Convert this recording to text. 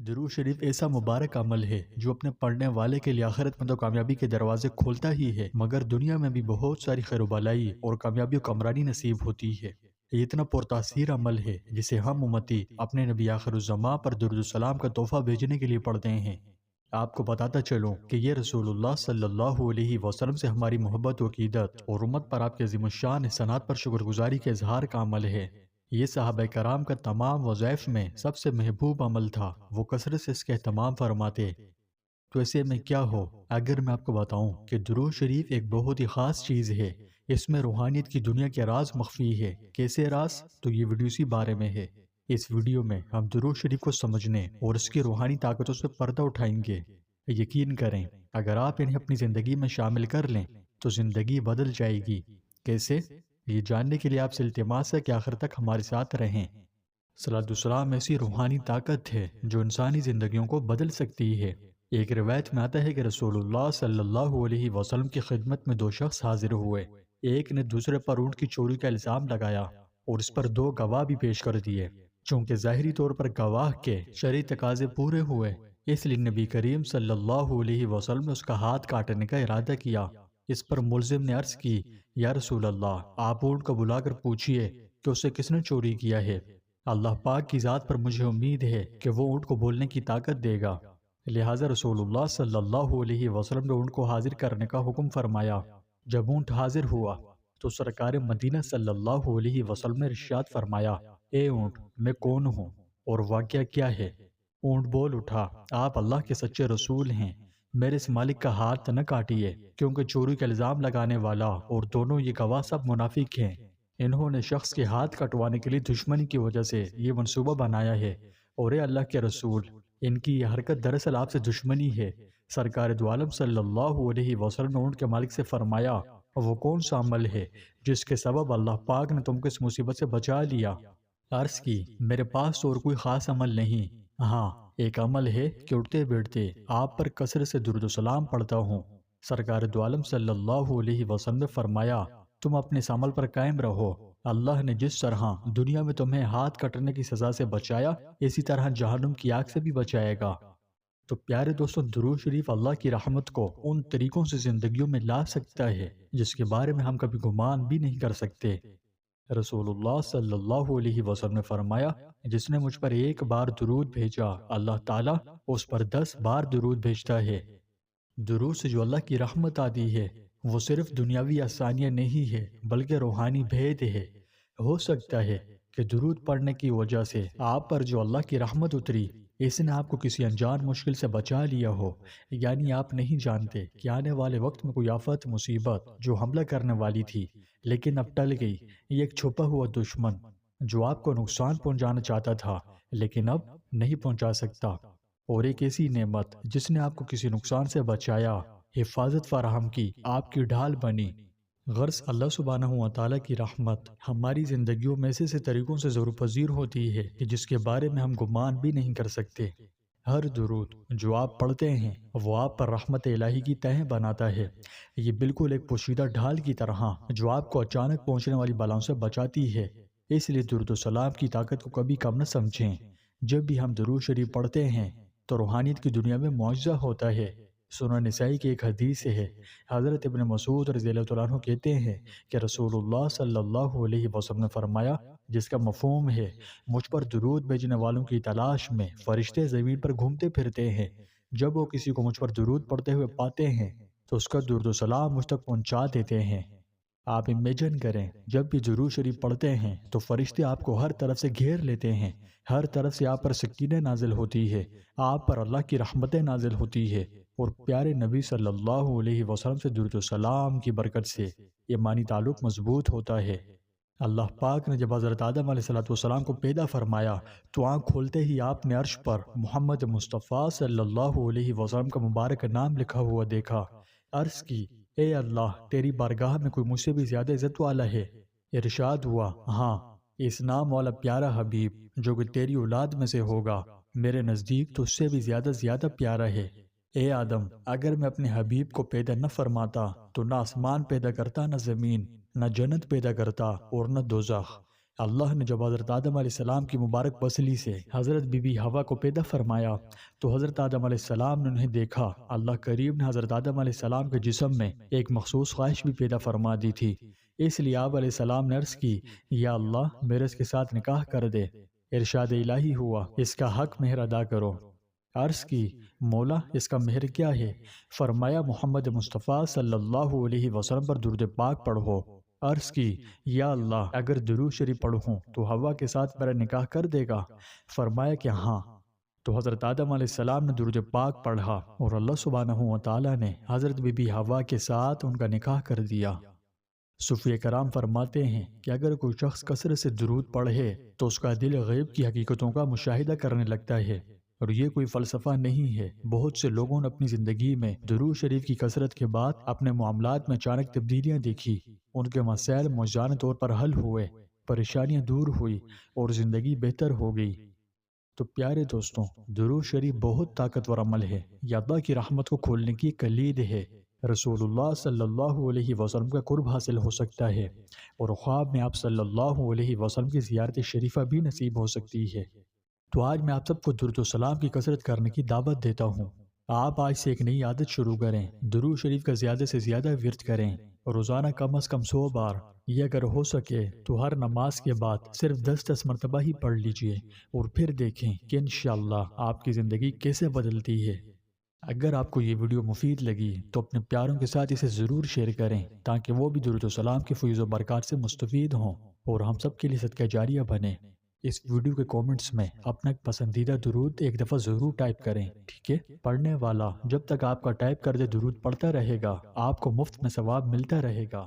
درود شریف ایسا مبارک عمل ہے جو اپنے پڑھنے والے کے لیے آخرت میں تو کامیابی کے دروازے کھولتا ہی ہے، مگر دنیا میں بھی بہت ساری خیر و بلائی اور کامیابی و کامرانی نصیب ہوتی ہے۔ یہ اتنا پرتاثیر عمل ہے جسے ہم امتی اپنے نبی آخر الزماں پر درود السلام کا تحفہ بھیجنے کے لیے پڑھتے ہیں۔ آپ کو بتاتا چلوں کہ یہ رسول اللہ صلی اللہ علیہ وسلم سے ہماری محبت و عقیدت اور امت پر آپ کے عظیم الشان احسانات پر شکر گزاری کے اظہار کا عمل ہے۔ یہ صحابہ کرام کا تمام وظائف میں سب سے محبوب عمل تھا، وہ کثرت سے اس کے اہتمام فرماتے۔ تو ایسے میں کیا ہو اگر میں آپ کو بتاؤں کہ درود شریف ایک بہت ہی خاص چیز ہے، اس میں روحانیت کی دنیا کے راز مخفی ہے۔ کیسے راز؟ تو یہ ویڈیو اسی بارے میں ہے۔ اس ویڈیو میں ہم درود شریف کو سمجھنے اور اس کی روحانی طاقتوں سے پردہ اٹھائیں گے۔ یقین کریں اگر آپ انہیں اپنی زندگی میں شامل کر لیں تو زندگی بدل جائے گی۔ کیسے؟ یہ جاننے کے لیے آپ سے التماس ہے کہ آخر تک ہمارے ساتھ رہیں۔ صلاۃ والسلام ایسی روحانی طاقت ہے جو انسانی زندگیوں کو بدل سکتی ہے۔ ایک روایت میں آتا ہے کہ رسول اللہ صلی اللہ علیہ وسلم کی خدمت میں دو شخص حاضر ہوئے۔ ایک نے دوسرے پر اونٹ کی چوری کا الزام لگایا اور اس پر دو گواہ بھی پیش کر دیے۔ چونکہ ظاہری طور پر گواہ کے شرعی تقاضے پورے ہوئے، اس لیے نبی کریم صلی اللہ علیہ وسلم نے اس کا ہاتھ کاٹنے کا ارادہ کیا۔ اس پر ملزم نے عرض کی، یا رسول اللہ، آپ اونٹ کو بلا کر پوچھئے کہ اسے کس نے چوری کیا ہے۔ اللہ پاک کی ذات پر مجھے امید ہے کہ وہ اونٹ کو بولنے کی طاقت دے گا۔ لہٰذا رسول اللہ صلی اللہ علیہ وسلم نے اونٹ کو حاضر کرنے کا حکم فرمایا۔ جب اونٹ حاضر ہوا تو سرکار مدینہ صلی اللہ علیہ وسلم نے ارشاد فرمایا، اے اونٹ، میں کون ہوں اور واقعہ کیا ہے؟ اونٹ بول اٹھا، آپ اللہ کے سچے رسول ہیں، میرے اس مالک کا ہاتھ نہ کاٹیے، کیونکہ چوری کا الزام لگانے والا اور دونوں یہ گواہ سب منافق ہیں۔ انہوں نے شخص کے ہاتھ کٹوانے کے لیے دشمنی کی وجہ سے یہ منصوبہ بنایا ہے، اور اے اللہ کے رسول، ان کی یہ حرکت دراصل آپ سے دشمنی ہے۔ سرکار دو عالم صلی اللہ علیہ وسلم نے اونٹ کے مالک سے فرمایا، وہ کون سا عمل ہے جس کے سبب اللہ پاک نے تم کو اس مصیبت سے بچا لیا؟ عرض کی، میرے پاس اور کوئی خاص عمل نہیں، ہاں ایک عمل ہے کہ اٹھتے بیٹھتے آپ پر کثرت سے درود و سلام پڑھتا ہوں۔ سرکار دو عالم صلی اللہ علیہ وسلم نے فرمایا، تم اپنے اس عمل پر قائم رہو، اللہ نے جس طرح دنیا میں تمہیں ہاتھ کٹنے کی سزا سے بچایا، اسی طرح جہنم کی آگ سے بھی بچائے گا۔ تو پیارے دوستوں، درود شریف اللہ کی رحمت کو ان طریقوں سے زندگیوں میں لا سکتا ہے جس کے بارے میں ہم کبھی گمان بھی نہیں کر سکتے۔ رسول اللہ صلی اللہ علیہ وسلم نے فرمایا، جس نے مجھ پر ایک بار درود بھیجا، اللہ تعالیٰ اس پر 10 بار درود بھیجتا ہے۔ درود سے جو اللہ کی رحمت آتی ہے وہ صرف دنیاوی آسانیاں نہیں ہے بلکہ روحانی بھید ہے۔ ہو سکتا ہے کہ درود پڑھنے کی وجہ سے آپ پر جو اللہ کی رحمت اتری، اس نے آپ کو کسی انجان مشکل سے بچا لیا ہو، یعنی آپ نہیں جانتے کہ آنے والے وقت میں کوئی آفت مصیبت جو حملہ کرنے والی تھی لیکن اب ٹل گئی، یہ ایک چھپا ہوا دشمن جو آپ کو نقصان پہنچانا چاہتا تھا لیکن اب نہیں پہنچا سکتا، اور ایک ایسی نعمت جس نے آپ کو کسی نقصان سے بچایا، حفاظت فراہم کی، آپ کی ڈھال بنی۔ غرض اللہ سبحانہ و تعالیٰ کی رحمت ہماری زندگیوں میں ایسے طریقوں سے ضرور پذیر ہوتی ہے کہ جس کے بارے میں ہم گمان بھی نہیں کر سکتے۔ ہر درود جو آپ پڑھتے ہیں وہ آپ پر رحمت الہی کی تہ بناتا ہے۔ یہ بالکل ایک پوشیدہ ڈھال کی طرح جو آپ کو اچانک پہنچنے والی بلاؤں سے بچاتی ہے۔ اس لیے درود و سلام کی طاقت کو کبھی کم نہ سمجھیں۔ جب بھی ہم درود شریف پڑھتے ہیں تو روحانیت کی دنیا میں معجزہ ہوتا ہے۔ سنن نسائی کی ایک حدیث ہے، حضرت ابن مسعود رضی اللہ عنہ کہتے ہیں کہ رسول اللہ صلی اللہ علیہ وسلم نے فرمایا، جس کا مفہوم ہے مجھ پر درود بھیجنے والوں کی تلاش میں فرشتے زمین پر گھومتے پھرتے ہیں، جب وہ کسی کو مجھ پر درود پڑھتے ہوئے پاتے ہیں تو اس کا درود و سلام مجھ تک پہنچا دیتے ہیں۔ آپ امیجن کریں، جب بھی درود شریف پڑھتے ہیں تو فرشتے آپ کو ہر طرف سے گھیر لیتے ہیں، ہر طرف سے آپ پر سکینہ نازل ہوتی ہے، آپ پر اللہ کی رحمتیں نازل ہوتی ہے، اور پیارے نبی صلی اللہ علیہ وسلم سے درود و سلام کی برکت سے ایمانی تعلق مضبوط ہوتا ہے۔ اللہ پاک نے جب حضرت آدم علیہ السلام کو پیدا فرمایا تو آنکھ کھولتے ہی آپ نے عرش پر محمد مصطفیٰ صلی اللہ علیہ وسلم کا مبارک نام لکھا ہوا دیکھا۔ عرض کی، اے اللہ، تیری بارگاہ میں کوئی مجھ سے بھی زیادہ عزت والا ہے؟ ارشاد ہوا، ہاں، اس نام والا پیارا حبیب جو کہ تیری اولاد میں سے ہوگا، میرے نزدیک تو اس سے بھی زیادہ پیارا ہے۔ اے آدم، اگر میں اپنے حبیب کو پیدا نہ فرماتا تو نہ آسمان پیدا کرتا، نہ زمین، نہ جنت پیدا کرتا اور نہ دوزخ۔ اللہ نے جب حضرت آدم علیہ السلام کی مبارک پسلی سے حضرت بی بی حوا کو پیدا فرمایا تو حضرت آدم علیہ السلام نے انہیں دیکھا۔ اللہ کریم نے حضرت آدم علیہ السلام کے جسم میں ایک مخصوص خواہش بھی پیدا فرما دی تھی، اس لیے آپ علیہ السلام نے عرض کی، یا اللہ میرے اس کے ساتھ نکاح کر دے۔ ارشاد الہی ہوا، اس کا حق مہر ادا کرو۔ عرض کی، مولا اس کا مہر کیا ہے؟ فرمایا، محمد مصطفیٰ صلی اللہ علیہ وسلم پر درود پاک پڑھو۔ عرض کی، یا اللہ اگر درود شریف پڑھوں تو حوا کے ساتھ میرا نکاح کر دے گا؟ فرمایا کہ ہاں۔ تو حضرت آدم علیہ السلام نے درود پاک پڑھا اور اللہ سبحانہ و تعالیٰ نے حضرت بی بی حوا کے ساتھ ان کا نکاح کر دیا۔ صوفیہ کرام فرماتے ہیں کہ اگر کوئی شخص کثرت سے درود پڑھے تو اس کا دل غیب کی حقیقتوں کا مشاہدہ کرنے لگتا ہے، اور یہ کوئی فلسفہ نہیں ہے۔ بہت سے لوگوں نے اپنی زندگی میں درود شریف کی کثرت کے بعد اپنے معاملات میں اچانک تبدیلیاں دیکھی، ان کے مسائل موزانہ طور پر حل ہوئے، پریشانیاں دور ہوئی اور زندگی بہتر ہو گئی۔ تو پیارے دوستوں، درود شریف بہت طاقتور عمل ہے، یہ اللہ کی رحمت کو کھولنے کی کلید ہے۔ رسول اللہ صلی اللہ علیہ وسلم کا قرب حاصل ہو سکتا ہے، اور خواب میں آپ صلی اللہ علیہ وسلم کی زیارت شریفہ بھی نصیب ہو سکتی ہے۔ تو آج میں آپ سب کو درود و سلام کی کثرت کرنے کی دعوت دیتا ہوں۔ آپ آج سے ایک نئی عادت شروع کریں، درود شریف کا زیادہ سے زیادہ ورد کریں، روزانہ کم از کم 100 بار، یہ اگر ہو سکے تو ہر نماز کے بعد صرف 10 مرتبہ ہی پڑھ لیجئے، اور پھر دیکھیں کہ انشاءاللہ آپ کی زندگی کیسے بدلتی ہے۔ اگر آپ کو یہ ویڈیو مفید لگی تو اپنے پیاروں کے ساتھ اسے ضرور شیئر کریں تاکہ وہ بھی درود و سلام کی فیض و برکات سے مستفید ہوں اور ہم سب کے لیے صدقہ جاریہ بنے۔ اس ویڈیو کے کومنٹس میں اپنا ایک پسندیدہ درود ایک دفعہ ضرور ٹائپ کریں، ٹھیک ہے؟ پڑھنے والا جب تک آپ کا ٹائپ کردہ درود پڑھتا رہے گا، آپ کو مفت میں ثواب ملتا رہے گا۔